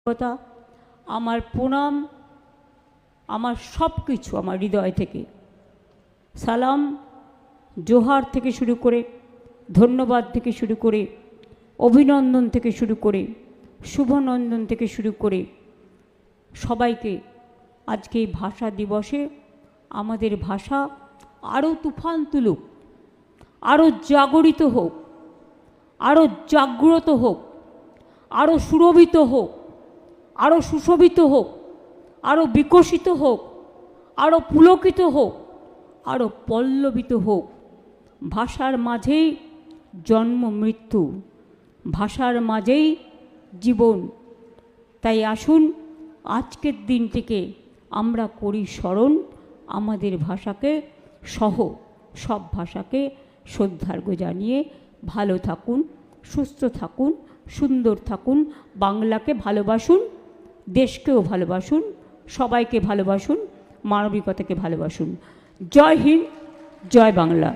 কথা, আমার প্রণাম, আমার সব কিছু আমার হৃদয় থেকে সালাম, জোহার থেকে শুরু করে, ধন্যবাদ থেকে শুরু করে, অভিনন্দন থেকে শুরু করে, শুভনন্দন থেকে শুরু করে সবাইকে আজকে এই ভাষা দিবসে আমাদের ভাষা আরও তুফান তুলুক, আরও জাগরিত হোক, আরও জাগ্রত হোক, আরও সুরভিত হোক, আরও সুশোভিত হোক, আরও বিকশিত হোক, আরও পুলকিত হোক, আরও পল্লবিত হোক। ভাষার মাঝেই জন্ম মৃত্যু, ভাষার মাঝেই জীবন। তাই আসুন আজকের দিনটিকে আমরা করি স্মরণ, আমাদের ভাষাকে সহ সব ভাষাকে শ্রদ্ধার্ঘ জানিয়ে ভালো থাকুন, সুস্থ থাকুন, সুন্দর থাকুন, বাংলাকে ভালোবাসুন, দেশকেও ভালোবাসুন, সবাইকে ভালোবাসুন, মানবিকতাকে ভালোবাসুন। জয় হিন্দ, জয় বাংলা।